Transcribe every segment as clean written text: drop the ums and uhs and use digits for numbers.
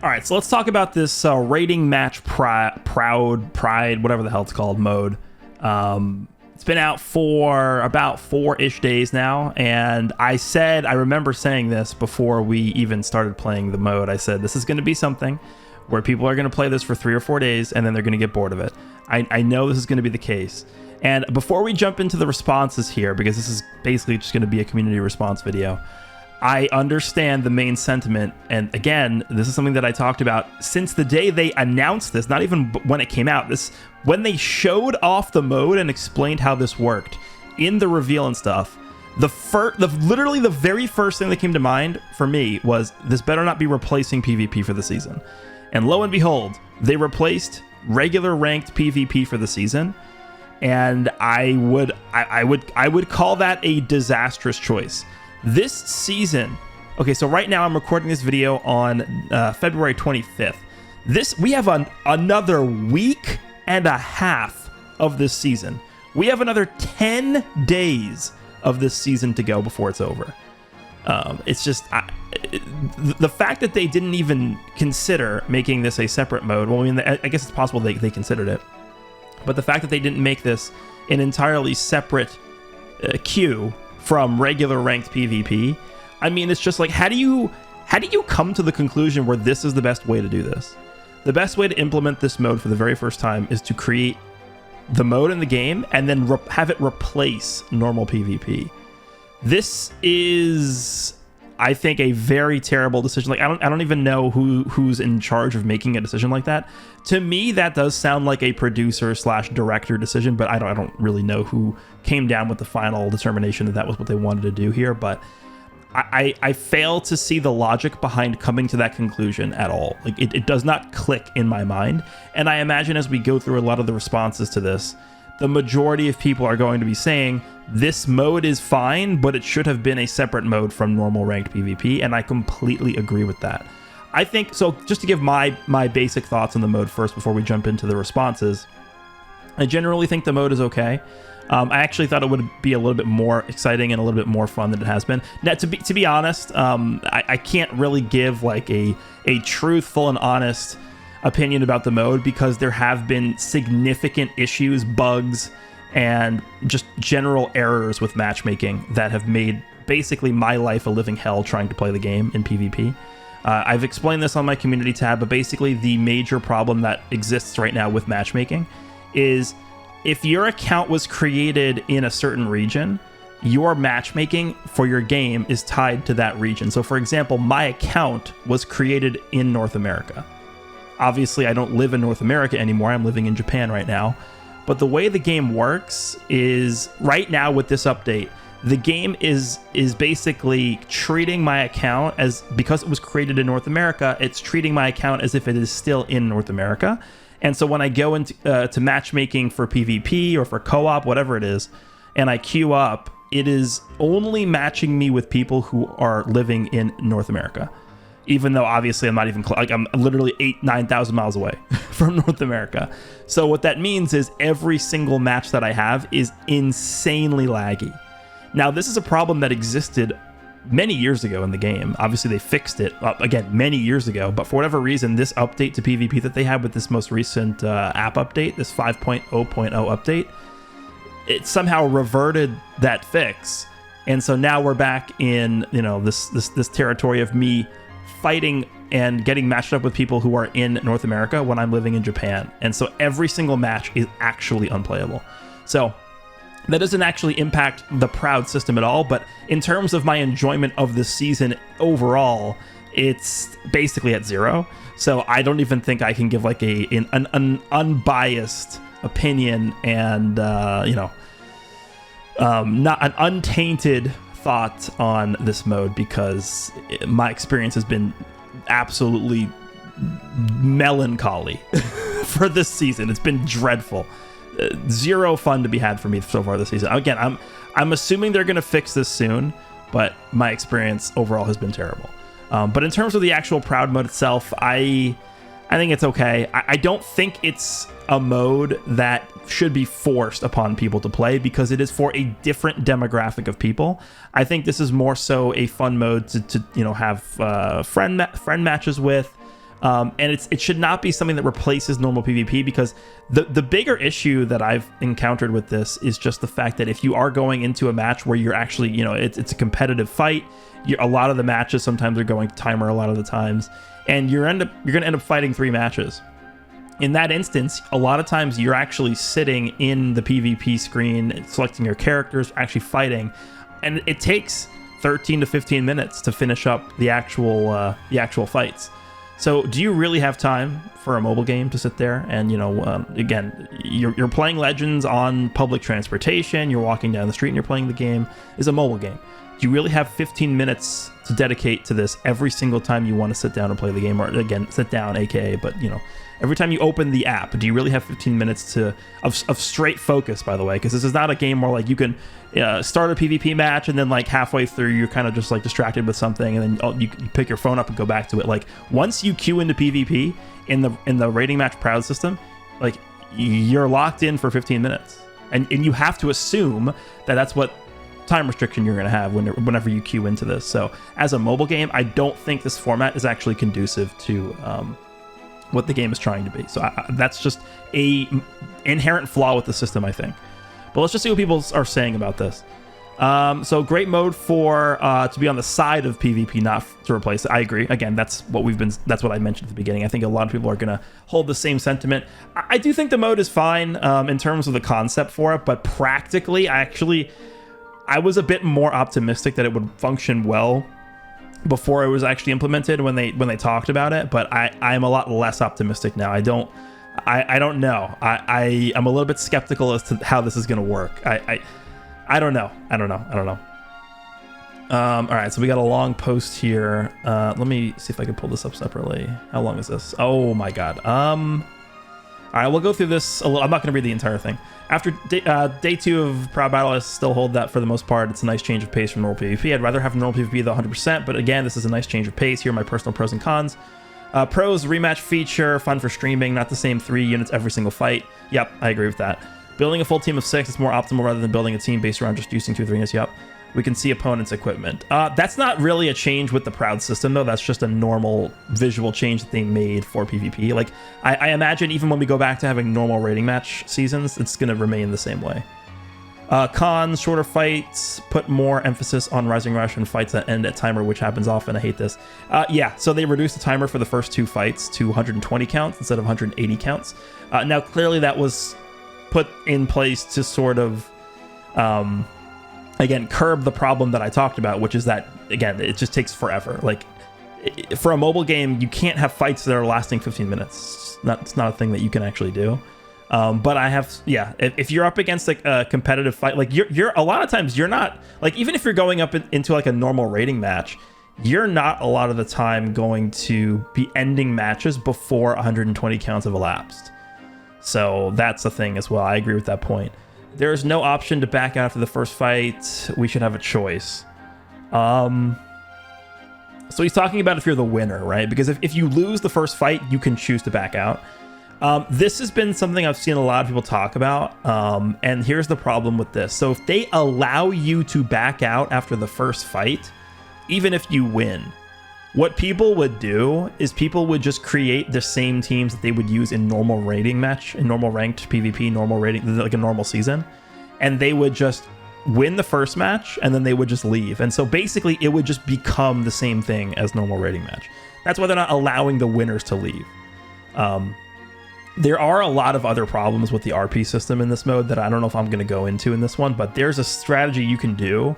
All right, so let's talk about this rating match pride, whatever the hell it's called, mode. It's been out for about 4-ish days now, and I remember saying this before we even started playing the mode. I said, this is going to be something where people are going to play this for 3 or 4 days, and then they're going to get bored of it. I know this is going to be the case. And before we jump into the responses here, because this is basically just going to be a community response video, I understand the main sentiment, and again, this is something that I talked about since the day they announced this, not even when it came out. When they showed off the mode and explained how this worked in the reveal and stuff, literally the very first thing that came to mind for me was, this better not be replacing PvP for the season. And lo and behold, they replaced regular ranked PvP for the season, and I would call that a disastrous choice. This season, okay, so right now I'm recording this video on February 25th. We have another week and a half of this season. We have another 10 days of this season to go before it's over. It's just the fact that they didn't even consider making this a separate mode. Well, I mean, I guess it's possible they considered it, but the fact that they didn't make this an entirely separate queue from regular ranked PvP, I mean, it's just like, how do you come to the conclusion where this is the best way to do this? The best way to implement this mode for the very first time is to create the mode in the game and then have it replace normal PvP. This is, I think, a very terrible decision. Like, I don't even know who's in charge of making a decision like that. To me, that does sound like a producer/director decision, but I don't really know who came down with the final determination that was what they wanted to do here. But I fail to see the logic behind coming to that conclusion at all. Like, it does not click in my mind. And I imagine as we go through a lot of the responses to this, the majority of people are going to be saying this mode is fine, but it should have been a separate mode from normal ranked PvP, and I completely agree with that. I think, so just to give my basic thoughts on the mode first before we jump into the responses, I generally think the mode is okay. I actually thought it would be a little bit more exciting and a little bit more fun than it has been. Now, to be honest, I can't really give like a truthful and honest opinion about the mode, because there have been significant issues, bugs, and just general errors with matchmaking that have made basically my life a living hell trying to play the game in PvP. I've explained this on my community tab, but basically the major problem that exists right now with matchmaking is if your account was created in a certain region, your matchmaking for your game is tied to that region. So for example, my account was created in North America. Obviously, I don't live in North America anymore. I'm living in Japan right now. But the way the game works is, right now with this update, the game is basically treating my account as, because it was created in North America, it's treating my account as if it is still in North America. And so when I go into to matchmaking for PvP or for co-op, whatever it is, and I queue up, it is only matching me with people who are living in North America. Even though obviously I'm not even like, I'm literally 9,000 miles away from North America. So what that means is every single match that I have is insanely laggy. Now, this is a problem that existed many years ago in the game. Obviously, they fixed it, again, many years ago. But for whatever reason, this update to PvP that they had with this most recent app update, this 5.0.0 update, it somehow reverted that fix. And so now we're back in, you know, this territory of me fighting and getting matched up with people who are in North America when I'm living in Japan. And so every single match is actually unplayable. So that doesn't actually impact the Proud system at all, but in terms of my enjoyment of this season overall, it's basically at 0. So I don't even think I can give like an unbiased opinion and, not an untainted thought on this mode, because my experience has been absolutely melancholy for this season. It's been dreadful. Zero fun to be had for me so far this season. Again, I'm assuming they're going to fix this soon, but my experience overall has been terrible. But in terms of the actual Proud mode itself, I think it's okay. I don't think it's a mode that should be forced upon people to play, because it is for a different demographic of people. I think this is more so a fun mode to have friend matches with, And it should not be something that replaces normal PvP, because the bigger issue that I've encountered with this is just the fact that if you are going into a match where you're actually, it's a competitive fight, a lot of the matches sometimes are going timer a lot of the times, and you're going to end up fighting 3 matches. In that instance, a lot of times you're actually sitting in the PvP screen, selecting your characters, actually fighting, and it takes 13 to 15 minutes to finish up the actual fights. So do you really have time for a mobile game to sit there and, again, you're playing Legends on public transportation, you're walking down the street and you're playing the game. It's a mobile game. Do you really have 15 minutes to dedicate to this every single time you want to sit down and play the game? Or again, sit down, aka, but every time you open the app, do you really have 15 minutes of straight focus, by the way? Because this is not a game where you can start a PvP match and then halfway through you're kind of just distracted with something, and then you pick your phone up and go back to it. Once you queue into PvP in the rating match Proud system, you're locked in for 15 minutes, and you have to assume that that's what time restriction you're going to have whenever you queue into this. So as a mobile game, I don't think this format is actually conducive to what the game is trying to be. So that's just a inherent flaw with the system, I think. But let's just see what people are saying about this. So great mode for to be on the side of PvP, not to replace it. I agree. Again, that's what I mentioned at the beginning. I think a lot of people are going to hold the same sentiment. I do think the mode is fine in terms of the concept for it, but practically, I was a bit more optimistic that it would function well before it was actually implemented when they talked about it, but I'm a lot less optimistic now. I don't know. I am a little bit skeptical as to how this is going to work. I don't know. All right, so we got a long post here. Let me see if I can pull this up separately. How long is this? Oh my god. All right, we'll go through this a little. I'm not going to read the entire thing. After day 2 of Proud Battle, I still hold that for the most part. It's a nice change of pace from normal PvP. I'd rather have normal PvP the 100%, but again, this is a nice change of pace. Here are my personal pros and cons. Pros, rematch feature, fun for streaming, not the same 3 units every single fight. Yep, I agree with that. Building a full team of 6 is more optimal rather than building a team based around just using 2 3 units. Yep. We can see opponents' equipment. That's not really a change with the Proud system, though. That's just a normal visual change that they made for PvP. I imagine even when we go back to having normal rating match seasons, it's going to remain the same way. Cons, shorter fights, put more emphasis on Rising Rush and fights that end at timer, which happens often. I hate this. Yeah, so they reduced the timer for the first 2 fights to 120 counts instead of 180 counts. Now, clearly that was put in place to sort of... again, curb the problem that I talked about, which is that, again, it just takes forever. For a mobile game, you can't have fights that are lasting 15 minutes. It's not a thing that you can actually do. But I have, yeah, if you're up against a competitive fight, you're a lot of times you're not, even if you're going up into a normal rating match, you're not a lot of the time going to be ending matches before 120 counts have elapsed. So that's a thing as well. I agree with that point. There is no option to back out after the first fight. We should have a choice. So he's talking about if you're the winner, right? Because if you lose the first fight, you can choose to back out. This has been something I've seen a lot of people talk about. And here's the problem with this. So if they allow you to back out after the first fight, even if you win, what people would do is people would just create the same teams that they would use in normal rating match, in normal ranked PvP, normal rating, like a normal season. And they would just win the first match and then they would just leave. And so basically it would just become the same thing as normal rating match. That's why they're not allowing the winners to leave. There are a lot of other problems with the RP system in this mode that I don't know if I'm going to go into in this one, but there's a strategy you can do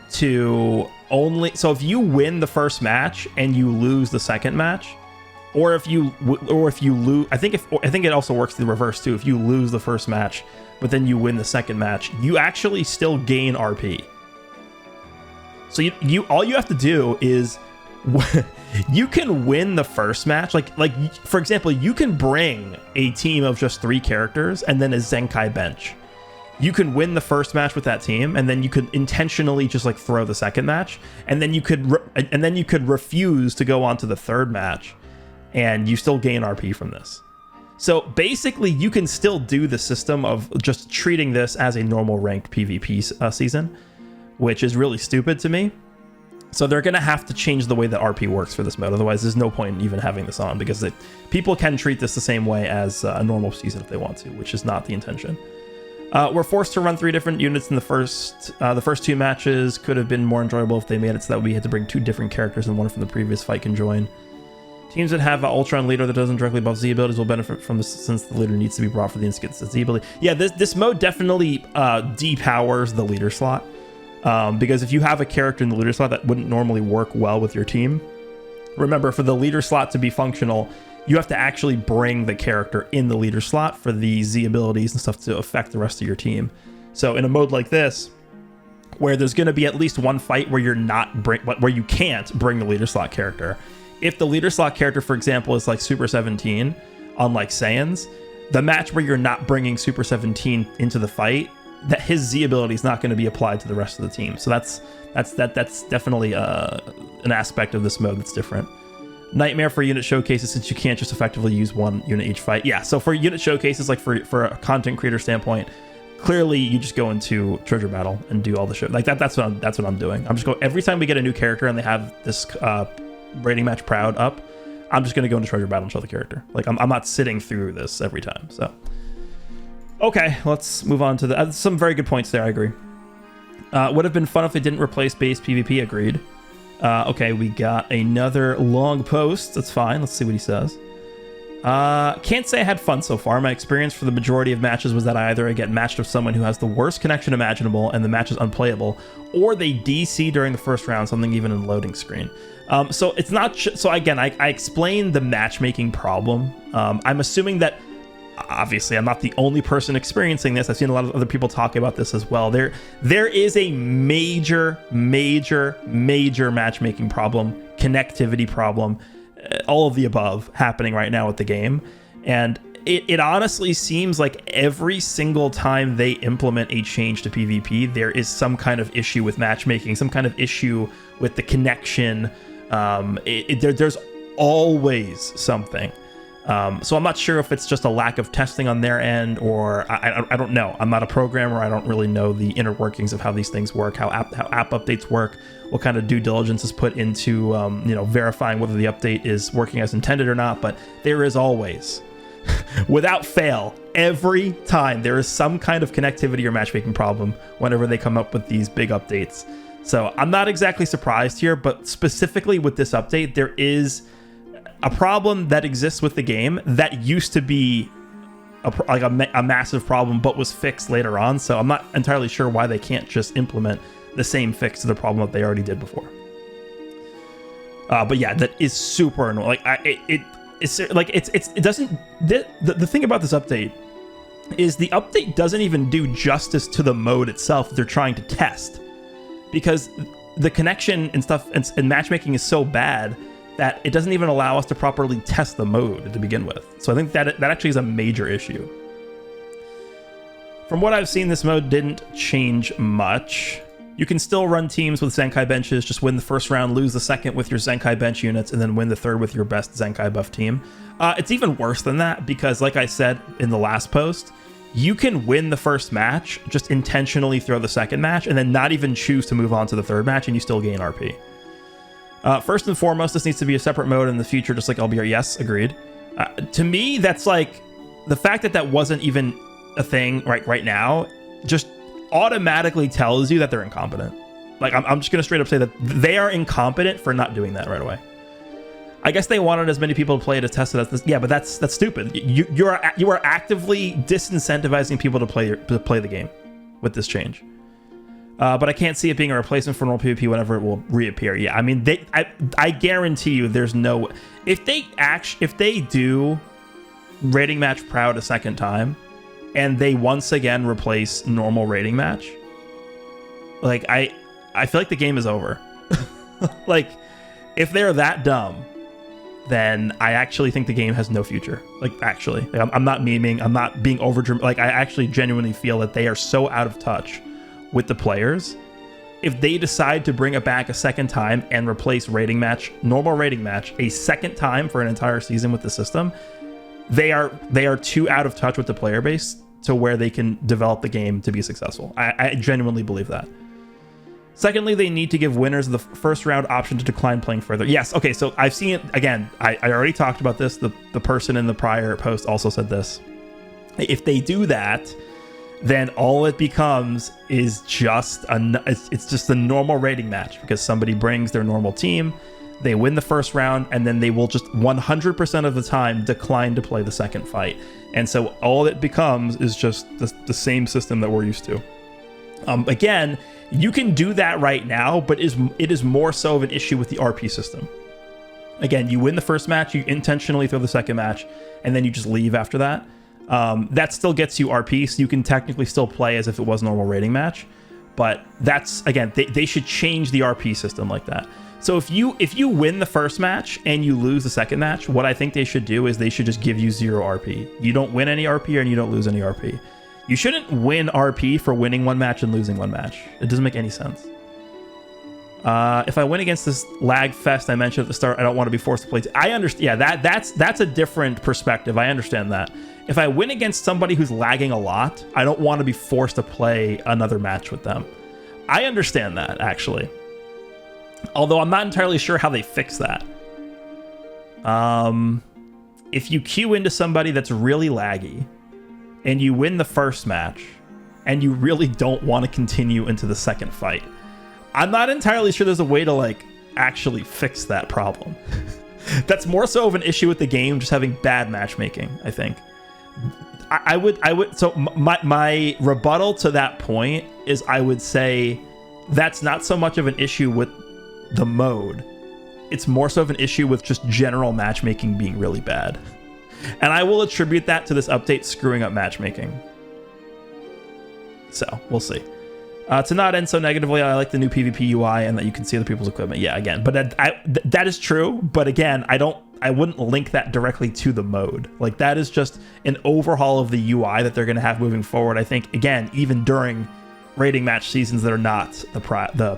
to only, so if you win the first match and you lose the second match, or if you lose, I think it also works the reverse too. If you lose the first match but then you win the second match, you actually still gain RP. So you all you have to do is you can win the first match, like for example, you can bring a team of just 3 characters and then a Zenkai bench. You can win the first match with that team, and then you could intentionally just throw the second match, and then you could refuse to go on to the third match, and you still gain RP from this. So basically, you can still do the system of just treating this as a normal ranked PvP season, which is really stupid to me. So they're going to have to change the way that RP works for this mode. Otherwise, there's no point in even having this on, because people can treat this the same way as a normal season if they want to, which is not the intention. We're forced to run 3 different units in the first 2 matches. Could have been more enjoyable if they made it so that we had to bring 2 different characters and one from the previous fight can join. Teams that have an Ultron leader that doesn't directly buff Z abilities will benefit from this, since the leader needs to be brought for the instant Z ability. Yeah, this mode definitely depowers the leader slot. Because if you have a character in the leader slot that wouldn't normally work well with your team, remember, for the leader slot to be functional, you have to actually bring the character in the leader slot for the Z abilities and stuff to affect the rest of your team. So in a mode like this, where there's going to be at least one fight where where you can't bring the leader slot character. If the leader slot character, for example, is like Super 17 on like Saiyans, the match where you're not bringing Super 17 into the fight, that his Z ability is not going to be applied to the rest of the team. So that's definitely an aspect of this mode that's different. Nightmare for unit showcases, since you can't just effectively use one unit each fight. Yeah, so for unit showcases, like for a content creator standpoint, clearly you just go into treasure battle and do all the show. Like that's what I'm doing. I'm just going, every time we get a new character and they have this rating match proud up, I'm just going to go into treasure battle and show the character. Like I'm not sitting through this every time. So okay, let's move on to some very good points there. I agree. Would have been fun if they didn't replace base PvP. Agreed. Okay, we got another long post. That's fine. Let's see what he says. Can't say I had fun so far. My experience for the majority of matches was that either I get matched with someone who has the worst connection imaginable and the match is unplayable, or they DC during the first round, something even in loading screen. So it's not... so again, I explained the matchmaking problem. I'm assuming that... obviously, I'm not the only person experiencing this. I've seen a lot of other people talk about this as well. There is a major matchmaking problem, connectivity problem, all of the above happening right now with the game. And it honestly seems like every single time they implement a change to PvP, there is some kind of issue with matchmaking, some kind of issue with the connection. There's always something. So I'm not sure if it's just a lack of testing on their end, or I don't know. I'm not a programmer. I don't really know the inner workings of how these things work, how app updates work, what kind of due diligence is put into verifying whether the update is working as intended or not. But there is always, without fail, every time there is some kind of connectivity or matchmaking problem whenever they come up with these big updates. So I'm not exactly surprised here, but specifically with this update, there is a problem that exists with the game that used to be a massive problem, but was fixed later on. So I'm not entirely sure why they can't just implement the same fix to the problem that they already did before. But yeah, that is super annoying. The thing about this update is the update doesn't even do justice to the mode itself that they're trying to test, because the connection and stuff and matchmaking is so bad that it doesn't even allow us to properly test the mode to begin with. So I think that actually is a major issue. From what I've seen, this mode didn't change much. You can still run teams with Zenkai benches, just win the first round, lose the second with your Zenkai bench units, and then win the third with your best Zenkai buff team. It's even worse than that, because like I said in the last post, you can win the first match, just intentionally throw the second match, and then not even choose to move on to the third match, and you still gain RP. First and foremost, this needs to be a separate mode in the future, just like LBR. Yes, agreed. To me, that's like, the fact that wasn't even a thing right now just automatically tells you that they're incompetent. Like, I'm just gonna straight up say that they are incompetent for not doing that right away. I guess they wanted as many people to play it as test it as this. Yeah, but that's stupid. You are actively disincentivizing people to play the game with this change. But I can't see it being a replacement for normal PvP whenever it will reappear. Yeah, I mean, I guarantee you, there's no... If they do rating match proud a second time, and they once again replace normal rating match, like, I feel like the game is over. Like, if they're that dumb, then I actually think the game has no future. Like, actually. Like, I'm not memeing. I'm not being over... Like, I actually genuinely feel that they are so out of touch with the players. If they decide to bring it back a second time and replace normal rating match a second time for an entire season with the system, they are too out of touch with the player base to where they can develop the game to be successful. I genuinely believe that. Secondly, they need to give winners of the first round option to decline playing further. Yes, okay, so I've seen it, again, I already talked about this. The person in the prior post also said this. If they do that, then all it becomes is just it's just a normal rating match, because somebody brings their normal team, they win the first round, and then they will just 100% of the time decline to play the second fight. And so all it becomes is just the same system that we're used to. Again, you can do that right now, but it is more so of an issue with the RP system. Again, you win the first match, you intentionally throw the second match, and then you just leave after that. That still gets you RP, so you can technically still play as if it was a normal rating match. But that's, again, they should change the RP system like that. So if you win the first match and you lose the second match, what I think they should do is they should just give you 0 RP. You don't win any RP and you don't lose any RP. You shouldn't win RP for winning one match and losing one match. It doesn't make any sense. If I win against this lag fest I mentioned at the start, I don't want to be forced to play. I understand. Yeah, that's a different perspective. I understand that. If I win against somebody who's lagging a lot, I don't want to be forced to play another match with them. I understand that, actually. Although I'm not entirely sure how they fix that. If you queue into somebody that's really laggy, and you win the first match, and you really don't want to continue into the second fight, I'm not entirely sure there's a way to, like, actually fix that problem. That's more so of an issue with the game just having bad matchmaking, I think. I would so my rebuttal to that point is I would say that's not so much of an issue with the mode. It's more so of an issue with just general matchmaking being really bad. And I will attribute that to this update screwing up matchmaking. So, we'll see. To not end so negatively, I like the new PvP UI and that you can see other people's equipment. Yeah, again, but that is true. But again, I wouldn't link that directly to the mode. Like, that is just an overhaul of the UI that they're going to have moving forward. I think, again, even during rating match seasons that are not the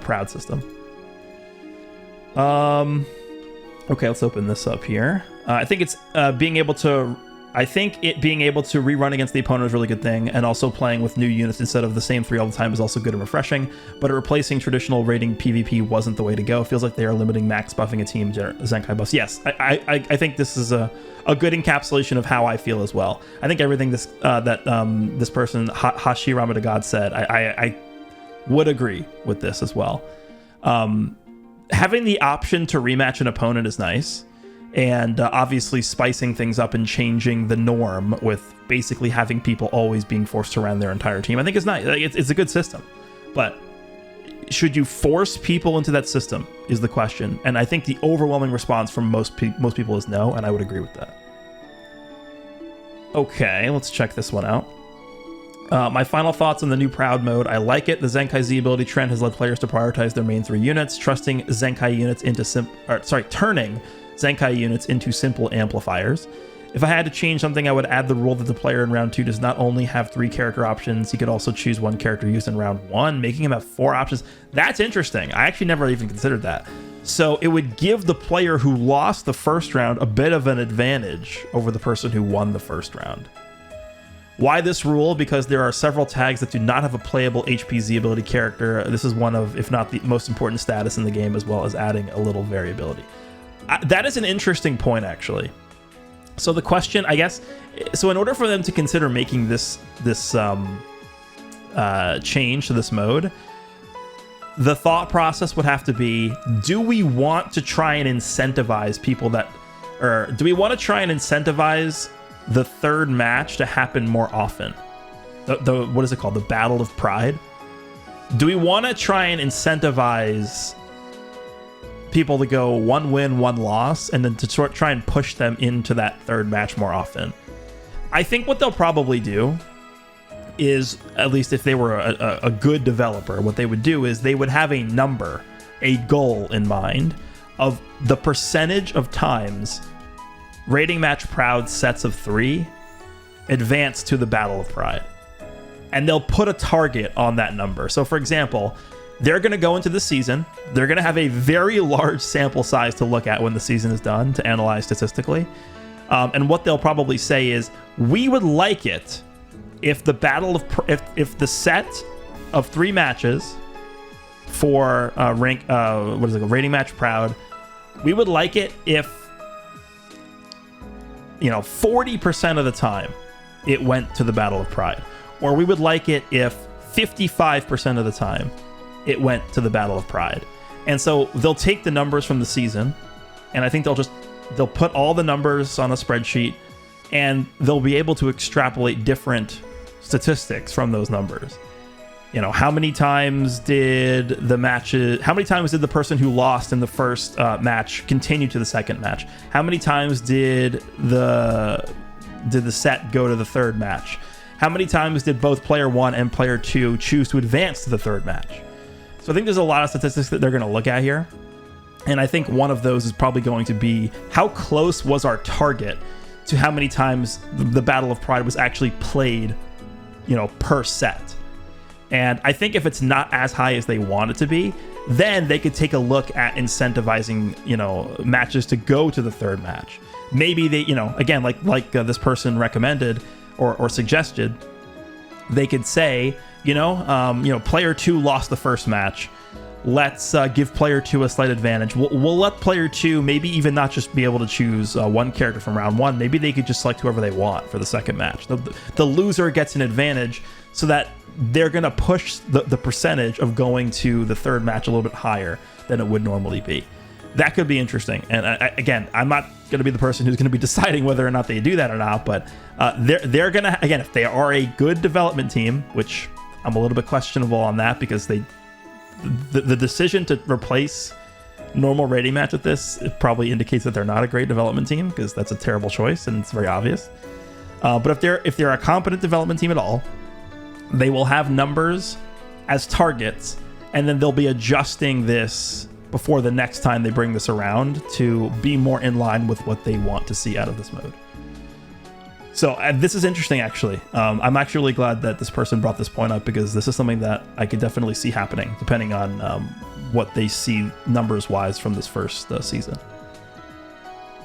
Proud system. Okay, let's open this up here. I think it's being able to rerun against the opponent is a really good thing, and also playing with new units instead of the same 3 all the time is also good and refreshing, but replacing traditional rating PvP wasn't the way to go. It feels like they are limiting max buffing a team Zenkai buffs. Yes, I think this is a good encapsulation of how I feel as well. I think everything this person, Hashirama the God, said, I would agree with this as well. Having the option to rematch an opponent is nice. And obviously spicing things up and changing the norm with basically having people always being forced to run their entire team, I think is nice. It's a good system. But should you force people into that system is the question. And I think the overwhelming response from most people is no, and I would agree with that. Okay, let's check this one out. My final thoughts on the new Proud mode. I like it. The Zenkai Z ability trend has led players to prioritize their main 3 units, turning Zenkai units into simple amplifiers. If I had to change something, I would add the rule that the player in round 2 does not only have 3 character options, he could also choose 1 character used in round 1, making him have 4 options. That's interesting. I actually never even considered that. So it would give the player who lost the first round a bit of an advantage over the person who won the first round. Why this rule? Because there are several tags that do not have a playable HPZ ability character. This is one of, if not the most important status in the game, as well as adding a little variability. That is an interesting point, actually. So the question, I guess, so in order for them to consider making this change to this mode, the thought process would have to be, do we want to try and incentivize people that, or do we want to try and incentivize the third match to happen more often? The what is it called? The Battle of Pride? Do we want to try and incentivize people to go 1 win, 1 loss, and then to try and push them into that third match more often? I think what they'll probably do is, at least if they were a good developer, what they would do is they would have a number, a goal in mind of the percentage of times Rating Match Proud sets of 3 advance to the Battle of Pride. And they'll put a target on that number. So for example, they're going to go into the season. They're going to have a very large sample size to look at when the season is done to analyze statistically. And what they'll probably say is, we would like it if the if the set of 3 matches for Rating Match Proud, we would like it if 40% of the time it went to the Battle of Pride, or we would like it if 55% of the time it went to the Battle of Pride. And so they'll take the numbers from the season, and I think they'll put all the numbers on a spreadsheet, and they'll be able to extrapolate different statistics from those numbers. How many times did the person who lost in the first match continue to the second match? How many times did the set go to the third match? How many times did both player 1 and player 2 choose to advance to the third match? So I think there's a lot of statistics that they're going to look at here. And I think one of those is probably going to be how close was our target to how many times the Battle of Pride was actually played, per set. And I think if it's not as high as they want it to be, then they could take a look at incentivizing, matches to go to the third match. Maybe they, again, like this person recommended or suggested, they could say, player 2 lost the first match. Let's give player 2 a slight advantage. We'll let player 2 maybe even not just be able to choose one character from round 1. Maybe they could just select whoever they want for the second match. The loser gets an advantage so that they're going to push the percentage of going to the third match a little bit higher than it would normally be. That could be interesting. And again, I'm not going to be the person who's going to be deciding whether or not they do that or not, but they're going to, again, if they are a good development team, which I'm a little bit questionable on that, because the decision to replace normal rating match with this, it probably indicates that they're not a great development team, because that's a terrible choice and it's very obvious. But if they're a competent development team at all, they will have numbers as targets, and then they'll be adjusting this before the next time they bring this around to be more in line with what they want to see out of this mode. So this is interesting, actually. I'm actually really glad that this person brought this point up, because this is something that I could definitely see happening, depending on what they see numbers-wise from this first season.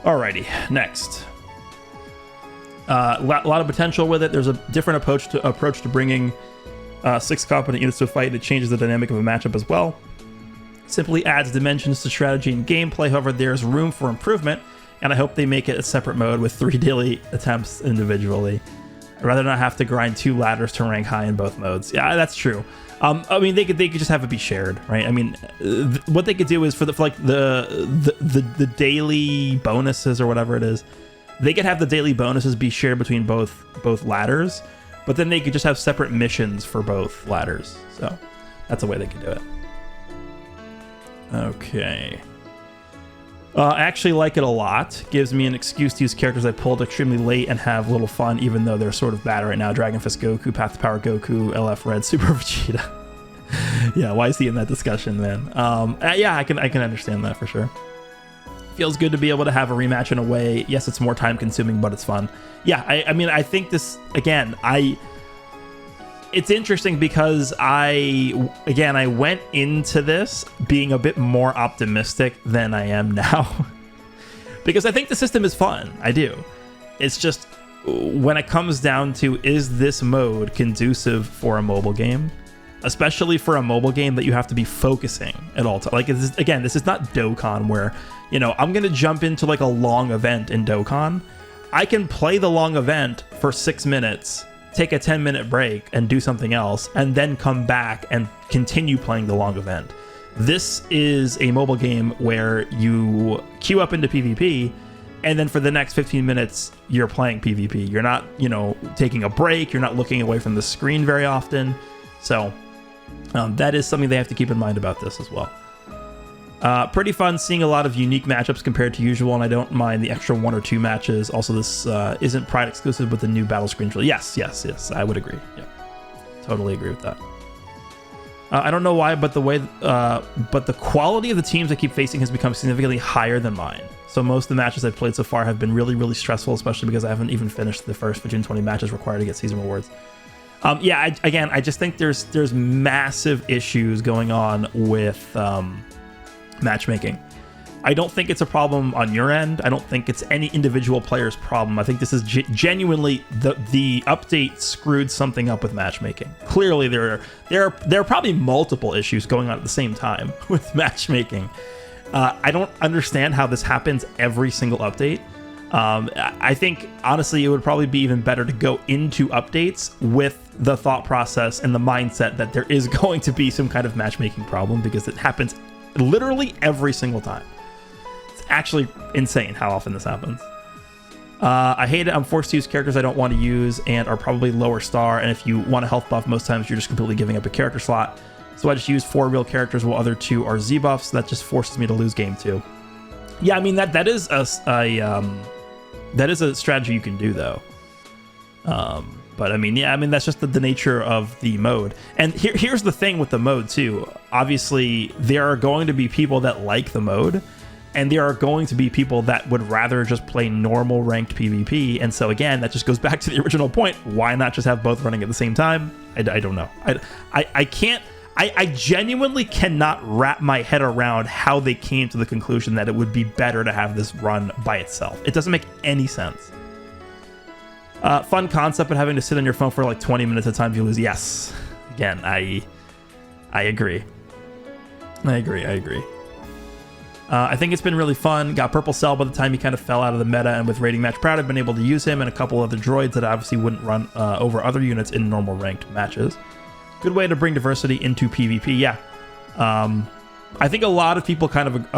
Alrighty, next. A lot of potential with it. There's a different approach to bringing 6 competent units to a fight. It changes the dynamic of a matchup as well. Simply adds dimensions to strategy and gameplay. However, there's room for improvement, and I hope they make it a separate mode with 3 daily attempts individually. I'd rather not have to grind 2 ladders to rank high in both modes. Yeah, that's true. I mean, they could just have it be shared, right? I mean, what they could do is for the daily bonuses or whatever it is, they could have the daily bonuses be shared between both ladders, but then they could just have separate missions for both ladders. So that's a way they could do it. Okay. I actually like it a lot. Gives me an excuse to use characters I pulled extremely late and have little fun, even though they're sort of bad right now. Dragon Fist Goku, Path to Power Goku, LF Red, Super Vegeta. Yeah, why is he in that discussion, man? Yeah, I can understand that for sure. Feels good to be able to have a rematch in a way. Yes, it's more time consuming, but it's fun. Yeah, I mean, I think this, again, it's interesting because I went into this being a bit more optimistic than I am now. Because I think the system is fun. I do. It's just when it comes down to, is this mode conducive for a mobile game? Especially for a mobile game that you have to be focusing at all times. Like, this is not Dokkan where, I'm going to jump into like a long event in Dokkan. I can play the long event for 6 minutes, take a 10-minute break and do something else, and then come back and continue playing the long event. This is a mobile game where you queue up into PvP, and then for the next 15 minutes, you're playing PvP. You're not, taking a break. You're not looking away from the screen very often. So that is something they have to keep in mind about this as well. Pretty fun seeing a lot of unique matchups compared to usual, and I don't mind the extra 1 or 2 matches. Also, this isn't Pride exclusive with the new battle screen. Yes, I would agree. Yeah, totally agree with that. I don't know why, but the quality of the teams I keep facing has become significantly higher than mine. So most of the matches I've played so far have been really, really stressful, especially because I haven't even finished the first 15-20 matches required to get season rewards. I just think there's massive issues going on with matchmaking. I don't think it's a problem on your end. I don't think it's any individual player's problem. I think this is genuinely the update screwed something up with matchmaking. Clearly, there are probably multiple issues going on at the same time with matchmaking. I don't understand how this happens every single update. I think, honestly, it would probably be even better to go into updates with the thought process and the mindset that there is going to be some kind of matchmaking problem, because it happens literally every single time. It's actually insane how often this happens. I hate it. I'm forced to use characters I don't want to use and are probably lower star, and if you want a health buff, most times you're just completely giving up a character slot. So I just use 4 real characters while other 2 are Z buffs. That just forces me to lose game 2. Yeah, I mean, that is a strategy you can do, though. But I mean, yeah, I mean, that's just the nature of the mode. And here's the thing with the mode too. Obviously, there are going to be people that like the mode, and there are going to be people that would rather just play normal ranked PvP. And so again, that just goes back to the original point. Why not just have both running at the same time? I don't know. I can't. I genuinely cannot wrap my head around how they came to the conclusion that it would be better to have this run by itself. It doesn't make any sense. Fun concept, but having to sit on your phone for like 20 minutes at a time if you lose. Yes. Again, I agree. I agree. I think it's been really fun. Got Purple Cell by the time he kind of fell out of the meta, and with Rating Match Proud, I've been able to use him and a couple other droids that obviously wouldn't run over other units in normal ranked matches. Good way to bring diversity into PvP. Yeah. I think a lot of people kind of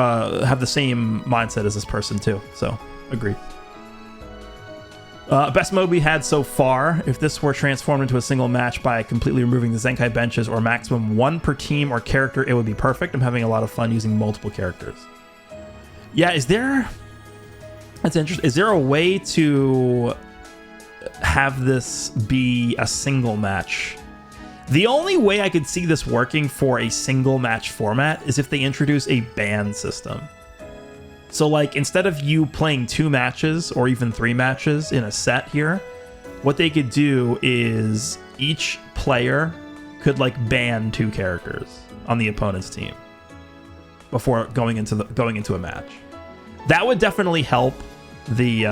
have the same mindset as this person too. So, agree. Best mode we had so far. If this were transformed into a single match by completely removing the Zenkai benches or maximum 1 per team or character, it would be perfect. I'm having a lot of fun using multiple characters. Yeah, that's interesting. Is there a way to have this be a single match? The only way I could see this working for a single match format is if they introduce a ban system. So like, instead of you playing 2 matches or even 3 matches in a set here, what they could do is each player could like ban 2 characters on the opponent's team before going into a match. That would definitely help the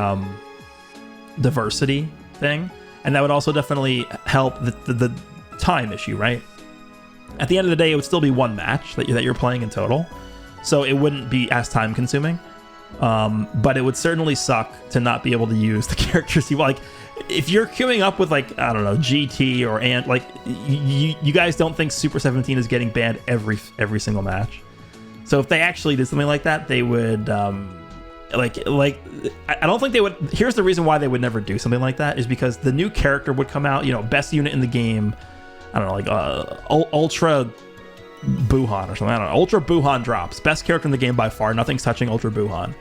diversity thing, and that would also definitely help the time issue, right? At the end of the day, it would still be 1 match that you're playing in total, so it wouldn't be as time consuming. But it would certainly suck to not be able to use the characters you like. If you're queuing up with like, I don't know, GT or like you guys don't think Super 17 is getting banned every single match. So if they actually did something like that, they would I don't think they would. Here's the reason why they would never do something like that, is because the new character would come out, best unit in the game, I don't know, like Ultra Buhan or something. I don't know. Ultra Buhan drops. Best character in the game by far. Nothing's touching Ultra Buhan.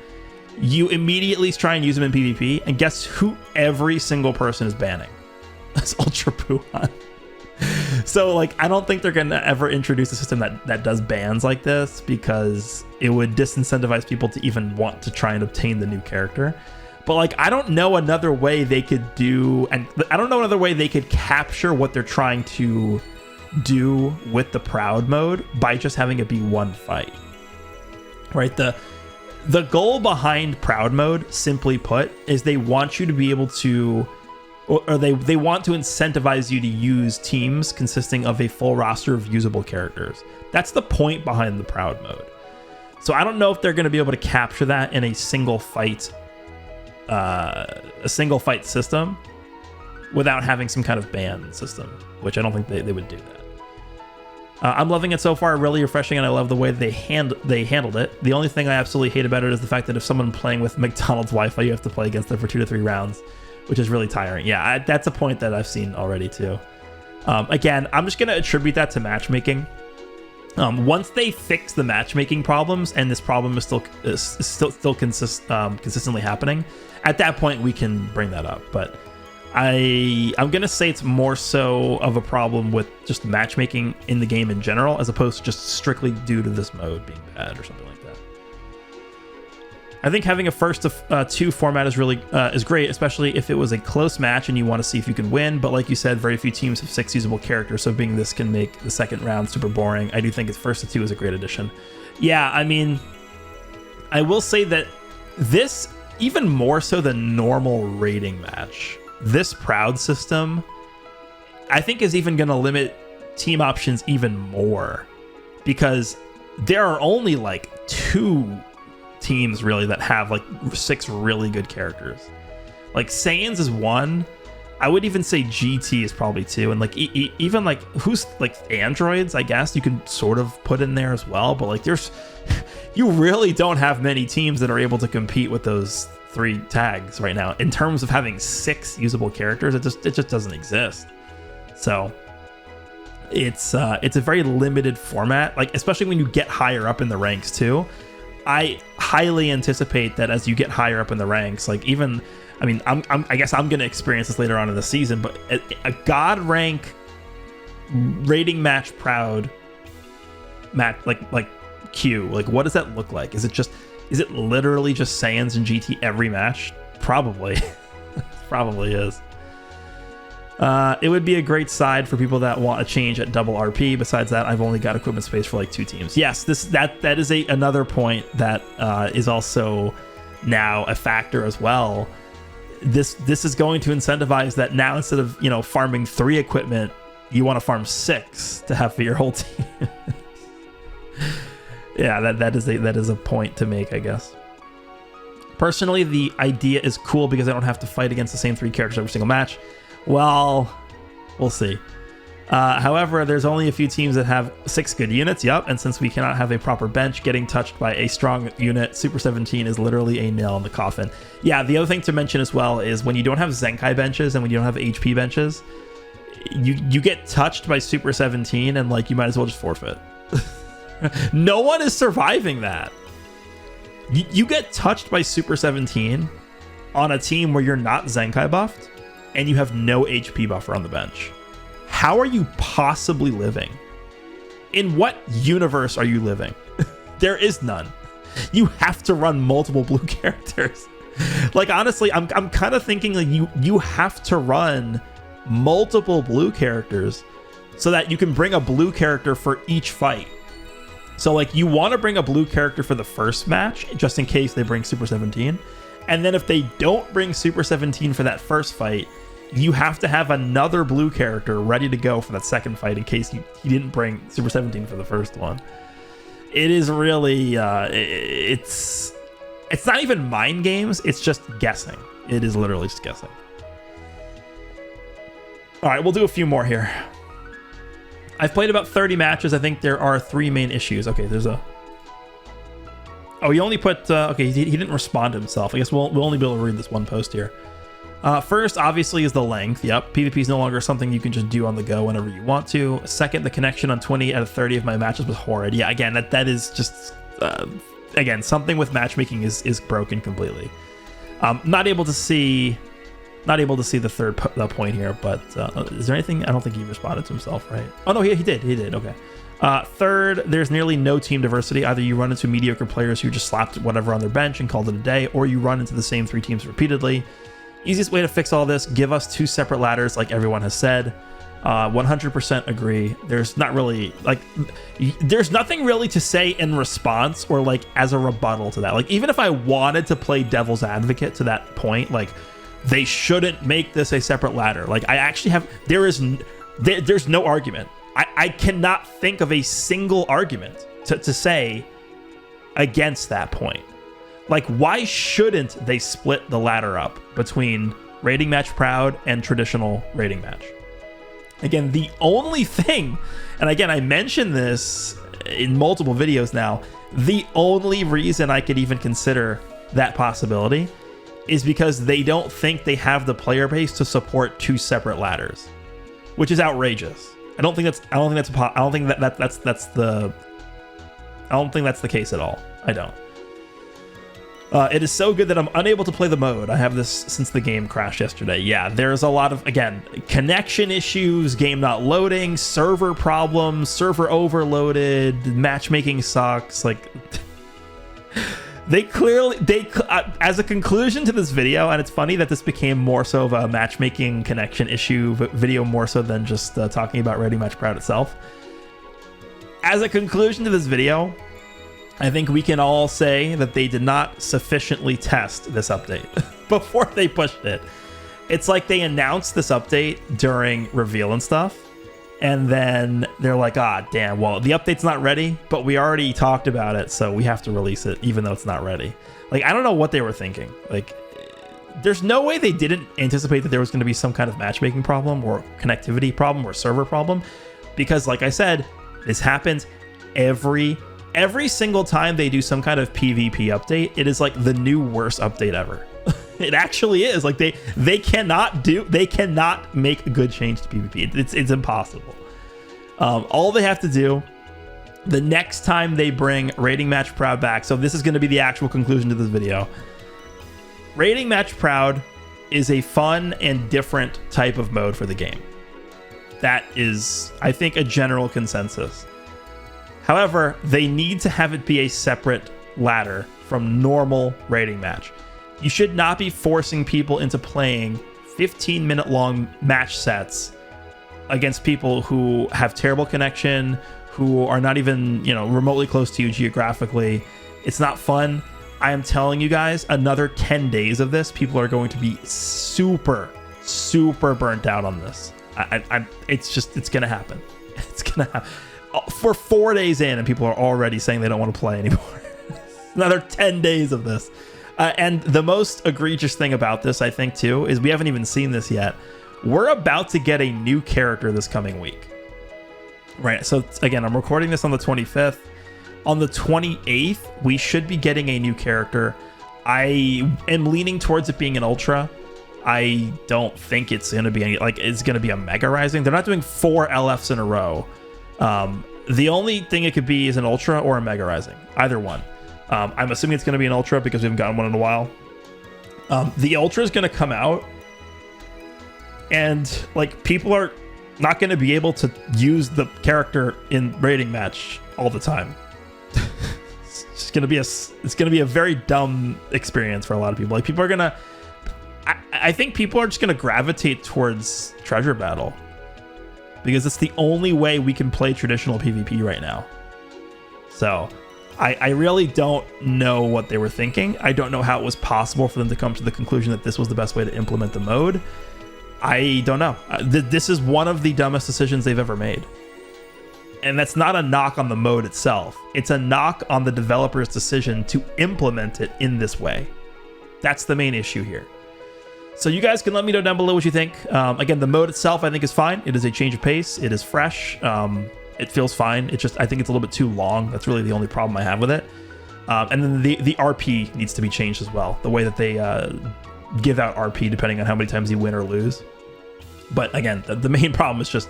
You immediately try and use him in PvP, and guess who every single person is banning? That's Ultra Buhan. So, like, I don't think they're going to ever introduce a system that does bans like this, because it would disincentivize people to even want to try and obtain the new character. But, like, I don't know another way they could do, and I don't know another way they could capture what they're trying to do with the Proud mode by just having it be 1 fight, right? The goal behind Proud mode, simply put, is they want you to be able to, or they want to incentivize you to use teams consisting of a full roster of usable characters. That's the point behind the Proud mode. So I don't know if they're going to be able to capture that in a single fight system without having some kind of ban system, which I don't think they would do that. I'm loving it so far, really refreshing, and I love the way they handled it. The only thing I absolutely hate about it is the fact that if someone playing with McDonald's Wi-Fi, you have to play against them for 2 to 3 rounds, which is really tiring. Yeah, that's a point that I've seen already too. Again, I'm just going to attribute that to matchmaking. Once they fix the matchmaking problems, and this problem is still consistently happening, at that point we can bring that up. But I'm gonna say it's more so of a problem with just matchmaking in the game in general, as opposed to just strictly due to this mode being bad or something like that. I think having a first of 2 format is really is great, especially if it was a close match and you want to see if you can win. But like you said, very few teams have 6 usable characters, so being this can make the second round super boring. I do think it's first of 2 is a great addition. Yeah, I mean, I will say that this, even more so than normal rating match, this Proud system, I think is even going to limit team options even more, because there are only like 2 teams really that have like 6 really good characters. Like Saiyans is 1. I would even say GT is probably 2, and like even like who's like androids, I guess you can sort of put in there as well. But like there's, you really don't have many teams that are able to compete with those 3 tags right now in terms of having 6 usable characters. It just doesn't exist. So it's a very limited format, like especially when you get higher up in the ranks too. I highly anticipate that as you get higher up in the ranks, like even, I mean, I guess I'm going to experience this later on in the season, but a God rank rating match Proud match, like Q, like what does that look like? Is it literally just Saiyans and GT every match? Probably. Probably is. It would be a great side for people that want a change at double RP. Besides that, I've only got equipment space for like 2 teams. Yes, that is another point that is also now a factor as well. This is going to incentivize that now, instead of, you know, farming 3 equipment, you want to farm 6 to have for your whole team. Yeah, that is a point to make, I guess. Personally, the idea is cool because I don't have to fight against the same 3 characters every single match. Well, we'll see. However, there's only a few teams that have 6 good units. Yep, and since we cannot have a proper bench, getting touched by a strong unit, Super 17 is literally a nail in the coffin. Yeah, the other thing to mention as well is when you don't have Zenkai benches and when you don't have HP benches, you get touched by Super 17 and like you might as well just forfeit. No one is surviving that. You get touched by Super 17 on a team where you're not Zenkai buffed and you have no HP buffer on the bench. How are you possibly living? In what universe are you living? There is none. You have to run multiple blue characters. Like honestly, I'm kind of thinking like you have to run multiple blue characters so that you can bring a blue character for each fight. So like you want to bring a blue character for the first match just in case they bring Super 17. And then if they don't bring Super 17 for that first fight, you have to have another blue character ready to go for that second fight in case he didn't bring Super 17 for the first one. It is really, it's not even mind games, it's just guessing. It is literally just guessing. All right, we'll do a few more here. I've played about 30 matches. I think there are 3 main issues. Okay, there's a... Oh, he only put... okay, he didn't respond to himself. I guess we'll only be able to read this one post here. First, obviously, is the length. Yep, PvP is no longer something you can just do on the go whenever you want to. Second, the connection on 20 out of 30 of my matches was horrid. Yeah, again, that is just... again, something with matchmaking is broken completely. Not able to see the third point here, but is there anything? I don't think he responded to himself, right? Oh no, he did. Okay. Third, there's nearly no team diversity. Either you run into mediocre players who just slapped whatever on their bench and called it a day, or you run into the same 3 teams repeatedly. Easiest way to fix all this: give us 2 separate ladders, like everyone has said. 100% agree. There's not really there's nothing really to say in response or like as a rebuttal to that. Like even if I wanted to play devil's advocate to that point, like they shouldn't make this a separate ladder. Like I actually have, there's no argument. I cannot think of a single argument to say against that point. Like why shouldn't they split the ladder up between rating match Proud and traditional rating match? Again, the only thing, and again, I mentioned this in multiple videos now, the only reason I could even consider that possibility is because they don't think they have the player base to support 2 separate ladders, which is outrageous. I don't think that's the case at all. I don't. It is so good that I'm unable to play the mode. I have this since the game crashed yesterday. Yeah, there's a lot of, again, connection issues, game not loading, server problems, server overloaded, matchmaking sucks. Like, as a conclusion to this video, and it's funny that this became more so of a matchmaking connection issue video more so than just talking about Rating Match Proud itself. As a conclusion to this video, I think we can all say that they did not sufficiently test this update before they pushed it. It's like they announced this update during reveal and stuff, and then they're like, ah, damn, well, the update's not ready, but we already talked about it, so we have to release it, even though it's not ready. Like, I don't know what they were thinking. Like, there's no way they didn't anticipate that there was going to be some kind of matchmaking problem or connectivity problem or server problem, because, like I said, this happens every single time they do some kind of PvP update. It is like the new worst update ever. It actually is. Like they cannot make a good change to PvP. It's impossible. All they have to do the next time they bring Raiding Match Proud back, so this is going to be the actual conclusion to this video. Raiding Match Proud is a fun and different type of mode for the game. That is, I think, a general consensus. However, they need to have it be a separate ladder from normal raiding match. You should not be forcing people into playing 15-minute long match sets against people who have terrible connection, who are not even, remotely close to you geographically. It's not fun. I am telling you guys, another 10 days of this, people are going to be super, super burnt out on this. It's gonna happen. It's gonna happen. For 4 days in, and people are already saying they don't want to play anymore. Another 10 days of this. And the most egregious thing about this, I think, too, is we haven't even seen this yet. We're about to get a new character this coming week. Right, so again, I'm recording this on the 25th. On the 28th, we should be getting a new character. I am leaning towards it being an Ultra. I don't think it's going to be it's going to be a Mega Rising. They're not doing 4 LFs in a row. The only thing it could be is an Ultra or a Mega Rising, either one. I'm assuming it's going to be an Ultra because we haven't gotten one in a while. The Ultra is going to come out, and people are not going to be able to use the character in raiding match all the time. It's going to be a very dumb experience for a lot of people. People are going to, I think people are just going to gravitate towards Treasure Battle, because it's the only way we can play traditional PvP right now. So I really don't know what they were thinking. I don't know how it was possible for them to come to the conclusion that this was the best way to implement the mode. I don't know. This is one of the dumbest decisions they've ever made. And that's not a knock on the mode itself. It's a knock on the developer's decision to implement it in this way. That's the main issue here. So you guys can let me know down below what you think. Again, the mode itself I think is fine. It is a change of pace. It is fresh. It feels fine. It's just, I think it's a little bit too long. That's really the only problem I have with it. And then the RP needs to be changed as well. The way that they give out RP depending on how many times you win or lose. But again, the main problem is just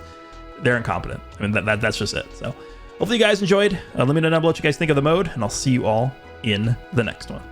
they're incompetent. I mean, that's just it. So hopefully you guys enjoyed. Let me know down below what you guys think of the mode, and I'll see you all in the next one.